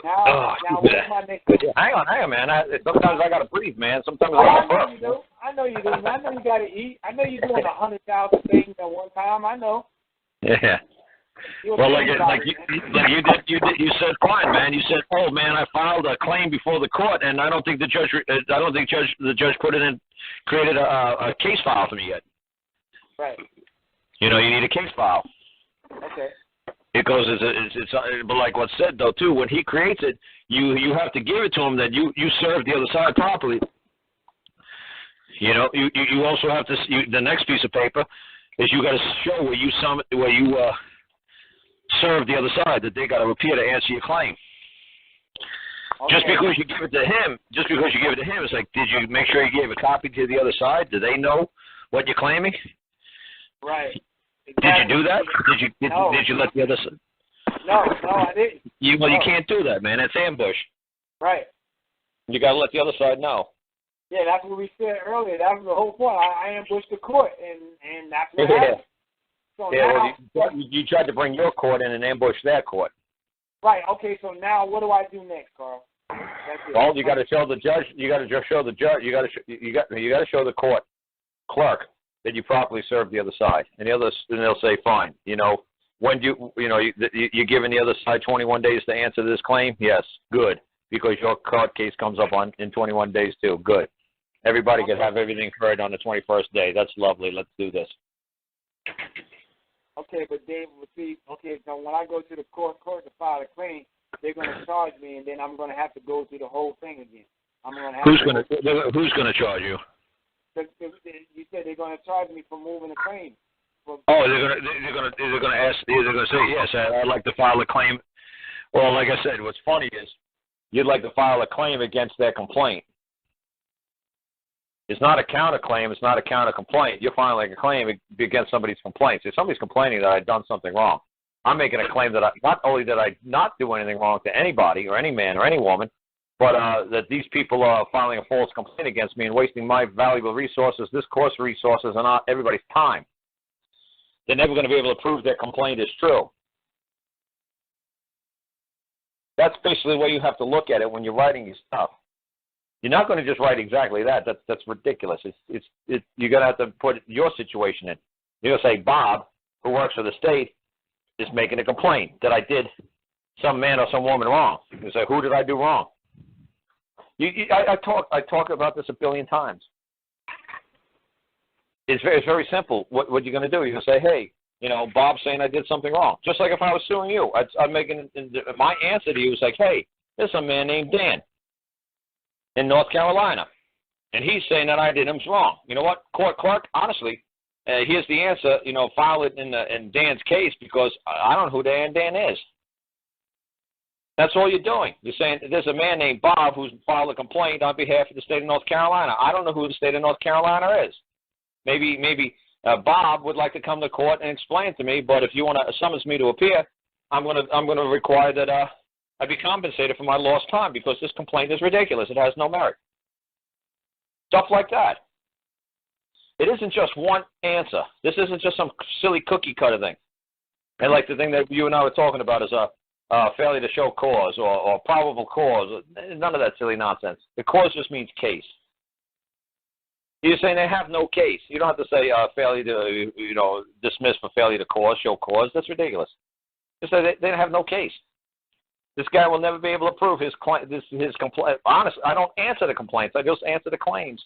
Now what's my next? Hang on, man. Sometimes I gotta breathe, man. Sometimes I gotta burp. I know you do. I know you gotta eat. I know you're doing 100,000 things at one time. I know. Yeah. Well, like you said, fine, man. You said, oh man, I filed a claim before the court, and I don't think the judge put it in, created a case file for me yet. Right. You know, you need a case file. Okay. Because but like what's said though too, when he creates it, you have to give it to him that you served the other side properly. You know, you also have to. The next piece of paper is you got to show where you served the other side, that they got to appear to answer your claim. Okay. Just because you give it to him, it's like, did you make sure you gave a copy to the other side? Do they know what you're claiming? Right. Exactly. Did you do that? Did you let the other side? No, I didn't. You can't do that, man. It's ambush. Right. You got to let the other side know. Yeah, that's what we said earlier. That was the whole point. I ambushed the court, and that's what happened. So now, well, you tried to bring your court in and ambush their court. Right. Okay. So now, what do I do next, Carl? Well, you got to show the judge. You got to just show the judge. You got to show the court clerk that you properly served the other side, and they'll say, fine. You know, when you're giving the other side 21 days to answer this claim. Yes, good, because your court case comes up in 21 days too. Good. Everybody can have everything heard on the 21st day. That's lovely. Let's do this. Okay, but Dave, so when I go to the court to file a claim, they're going to charge me, and then I'm going to have to go through the whole thing again. Who's going to charge you? You said they're going to charge me for moving a claim. They're going to say, yes, I'd like to file a claim. Well, like I said, what's funny is you'd like to file a claim against their complaint. It's not a counterclaim. It's not a counter-complaint. You're filing a claim against somebody's complaint. If somebody's complaining that I've done something wrong, I'm making a claim that not only did I not do anything wrong to anybody or any man or any woman, but that these people are filing a false complaint against me and wasting my valuable resources, this court's resources, and not everybody's time. They're never going to be able to prove their complaint is true. That's basically the way you have to look at it when you're writing your stuff. You're not going to just write exactly that. That's ridiculous. You're going to have to put your situation in. You're going to say, Bob, who works for the state, is making a complaint that I did some man or some woman wrong. You say, who did I do wrong? I talk about this a billion times. It's very simple. What you're going to do? You're going to say, hey, Bob's saying I did something wrong. Just like if I was suing you, I'm making my answer to you is like, hey, there's a man named Dan in North Carolina, and he's saying that I did him wrong. You know what, court clerk? Honestly, here's the answer. File it in Dan's case because I don't know who Dan is. That's all you're doing. You're saying there's a man named Bob who's filed a complaint on behalf of the state of North Carolina. I don't know who the state of North Carolina is. Maybe Bob would like to come to court and explain to me. But if you want to summons me to appear, I'm going to require that I be compensated for my lost time because this complaint is ridiculous. It has no merit. Stuff like that. It isn't just one answer. This isn't just some silly cookie cutter thing. And like the thing that you and I were talking about is failure to show cause or probable cause. None of that silly nonsense. The cause just means case. You're saying they have no case. You don't have to say failure to, dismiss for failure to show cause. That's ridiculous. Just say they have no case. This guy will never be able to prove his complaint. Honestly, I don't answer the complaints. I just answer the claims.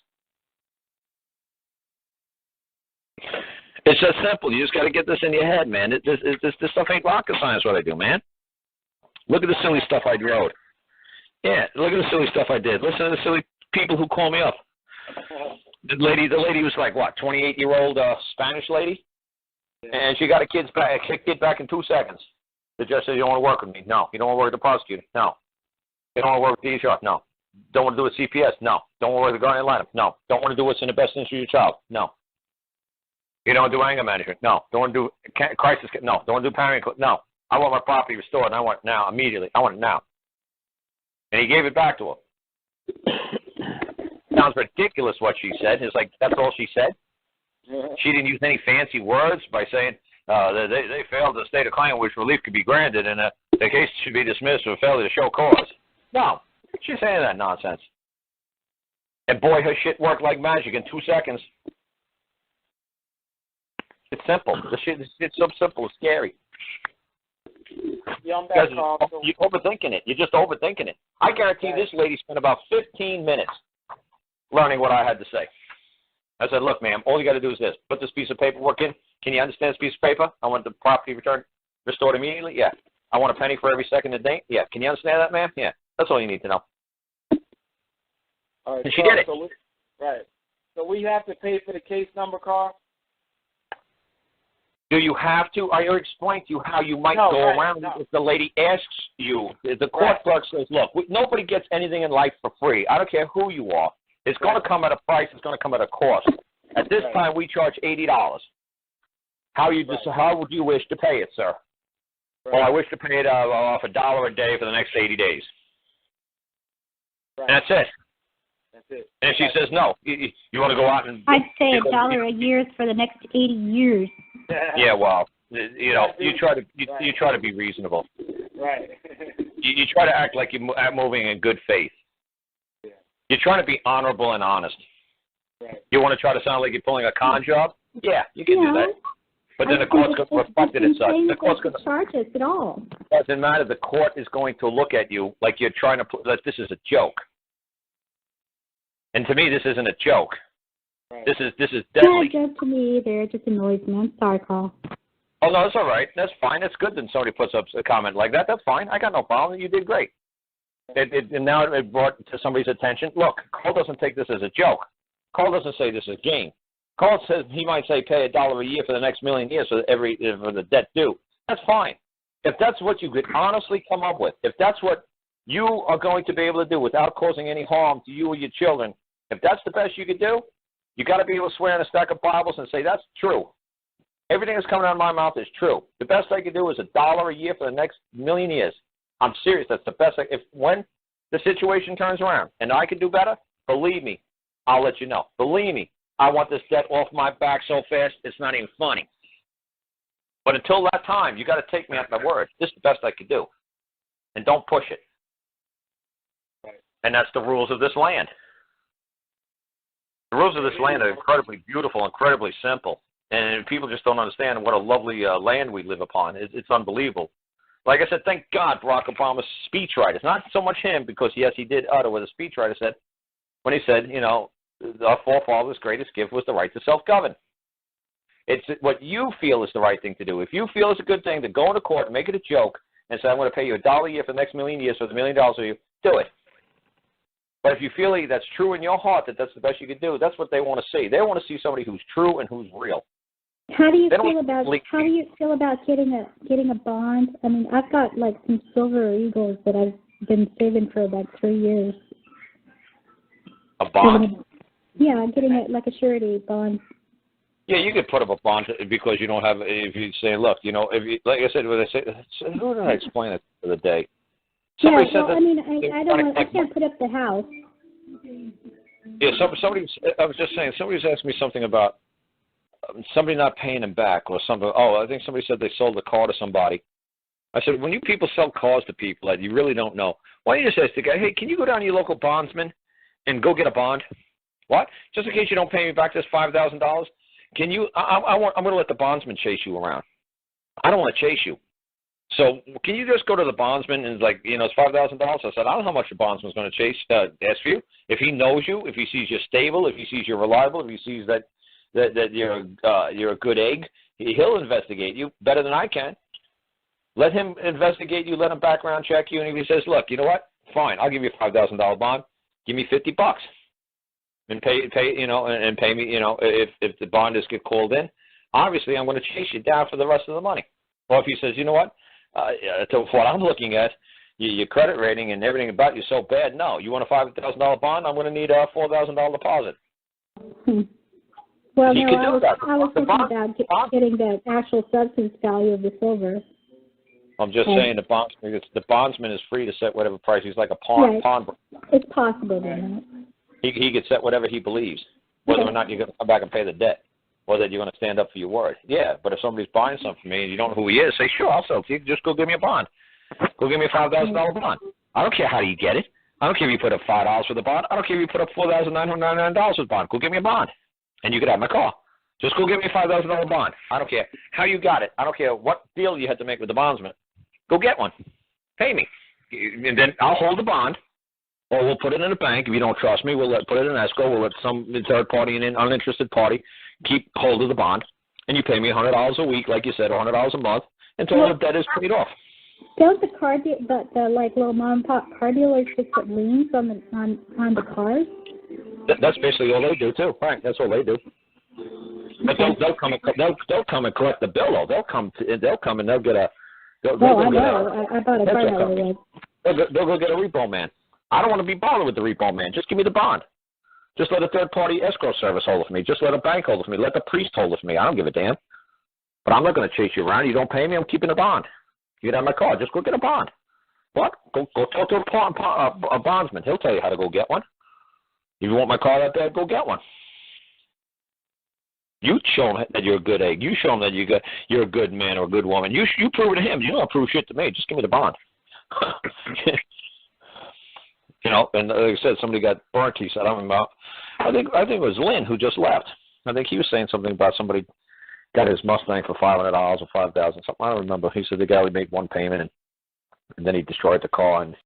It's just simple. You just got to get this in your head, man. This stuff ain't rocket science what I do, man. Look at the silly stuff I wrote. Yeah, look at the silly stuff I did. Listen to the silly people who call me up. The lady was like, what, 28-year-old Spanish lady? Yeah. And she got a kid back in 2 seconds. The judge said, you don't want to work with me? No. You don't want to work with the prosecutor? No. You don't want to work with the HR? No. Don't want to do with CPS? No. Don't want to work with the guardian lineup? No. Don't want to do what's in the best interest of your child? No. You don't want to do anger management? No. Don't want to do crisis? No. Don't want to do parenting? No. I want my property restored, and I want it now, immediately. I want it now. And he gave it back to her. Sounds ridiculous what she said. It's like, that's all she said? Yeah. She didn't use any fancy words by saying, They failed to state a claim which relief could be granted, and the case should be dismissed for failure to show cause. No, she's saying that nonsense. And boy, her shit worked like magic in 2 seconds. It's simple. It's so simple, it's scary. Yeah, I'm back, Carl. You're overthinking it. You're just overthinking it. I guarantee this lady spent about 15 minutes learning what I had to say. I said, look, ma'am, all you got to do is this. Put this piece of paperwork in. Can you understand this piece of paper? I want the property returned, restored immediately? Yeah. I want a penny for every second and day? Yeah. Can you understand that, ma'am? Yeah. That's all you need to know. All right, and she did it. Right. So we have to pay for the case number, Carl? Do you have to? I explained to you how you might go around if the lady asks you. The court clerk says, look, nobody gets anything in life for free. I don't care who you are. It's going to come at a price. It's going to come at a cost. At this time, we charge $80. How would you wish to pay it, sir? Right. Well, I wish to pay it off $1 a day for the next 80 days. Right. And that's it. That's it. And if she says no, you want to go out and... I'd say $1 a year for the next 80 years. Yeah, well, you try to be reasonable. Right. you try to act like you're moving in good faith. Yeah. You're trying to be honorable and honest. Right. You want to try to sound like you're pulling a con job? Yeah, you can do that. But then the court's going to reflect it as such. The court's going to charge us at all. It doesn't matter. The court is going to look at you like you're trying to like this is a joke. And to me, this isn't a joke. Right. This is deadly. Not a joke to me either. It just annoys me. I'm sorry, Carl. Oh, no, that's all right. That's fine. That's good that somebody puts up a comment like that. That's fine. I got no problem. You did great. And now it brought to somebody's attention. Look, Carl doesn't take this as a joke. Carl doesn't say this is a game. Carl says he might say pay $1 a year for the next million years for the debt due. That's fine. If that's what you could honestly come up with, if that's what you are going to be able to do without causing any harm to you or your children, if that's the best you could do, you got to be able to swear in a stack of Bibles and say that's true. Everything that's coming out of my mouth is true. The best I could do is $1 a year for the next million years. I'm serious. That's the best. When the situation turns around and I can do better, believe me, I'll let you know. Believe me, I want this debt off my back so fast it's not even funny. But until that time, you got to take me at my word. This is the best I could do, and don't push it. Right. And that's the rules of this land. The rules of this land are incredibly beautiful, incredibly simple, and people just don't understand what a lovely land we live upon. It's unbelievable. Like I said, thank God Barack Obama's speechwriter. Not so much him, because, yes, he did utter what the speechwriter said when he said, you know, our forefathers' greatest gift was the right to self-govern. It's what you feel is the right thing to do. If you feel it's a good thing to go into court and make it a joke and say, I'm going to pay you $1 a year for the next million years for the $1 million a year, do it. But if you feel that's true in your heart, that that's the best you can do, that's what they want to see. They want to see somebody who's true and who's real. How do you feel about getting a bond? I mean, I've got like some silver eagles that I've been saving for about 3 years. A bond? Yeah, getting it like a surety bond. Yeah, you could put up a bond because you don't have. If you say, look, you know, if you, like I said, who did I explain it the other day? Somebody said that. I mean, I can't put up the house. Yeah, somebody. I was just saying, somebody was asking me something about somebody not paying them back or something. Oh, I think somebody said they sold a car to somebody. I said, when you people sell cars to people that you really don't know, why don't you just ask the guy, hey, can you go down to your local bondsman and go get a bond? What? Just in case you don't pay me back this $5,000? Can you? I'm going to let the bondsman chase you around. I don't want to chase you. So can you just go to the bondsman and like, you know, it's $5,000? I said, I don't know how much the bondsman's going to ask for you. If he knows you, if he sees you're stable, if he sees you're reliable, if he sees that you're a good egg, he'll investigate you better than I can. Let him investigate you. Let him background check you. And if he says, look, you know what? Fine, I'll give you a $5,000 bond. Give me $50 and pay you know, and pay me, you know, if the bonders get called in. Obviously, I'm going to chase you down for the rest of the money. Or if he says, you know what? To what I'm looking at, your credit rating and everything about you so bad. No, you want a $5,000 bond? I'm going to need a $4,000 deposit. Well, no, I was thinking about getting the actual substance value of the silver. I'm just saying the bondsman is free to set whatever price. He's like a pawn. It's possible, then. He could set whatever he believes, whether or not you're going to come back and pay the debt. or that you're going to stand up for your word. Yeah, but if somebody's buying something from me and you don't know who he is, say, sure, I'll sell it to you. Just go give me a bond. Go give me a $5,000 bond. I don't care how you get it. I don't care if you put up $5 for the bond. I don't care if you put up $4,999 for the bond. Go give me a bond, and you can have my car. Just go give me a $5,000 bond. I don't care how you got it. I don't care what deal you had to make with the bondsman. Go get one. Pay me. And then I'll hold the bond, or we'll put it in a bank. If you don't trust me, we'll put it in escrow. We'll let some third party and an uninterested party keep hold of the bond, and you pay me $100 a week, like you said, or $100 a month, until the debt is paid off. Don't the like little mom and pop car dealers just put liens on the cars? That's basically all they do too. Right, that's all they do. But they'll come and collect the bill though. They'll come and they'll get a. I bought a car that way. They'll go get a repo man. I don't want to be bothered with the repo man. Just give me the bond. Just let a third party escrow service hold it for me. Just let a bank hold it for me. Let the priest hold it for me. I don't give a damn. But I'm not going to chase you around. You don't pay me, I'm keeping the bond. You can have my car. Just go get a bond. What? Go talk to a bondsman. He'll tell you how to go get one. If you want my car out there, go get one. You show him that you're a good egg. You show him that you're a good man or a good woman. You prove it to him. You don't prove shit to me. Just give me the bond. You know, and like I said, somebody got burnt. He said, I think it was Lynn who just left. I think he was saying something about somebody got his Mustang for $500 or $5,000 something. I don't remember. He said the guy only made one payment and then he destroyed the car and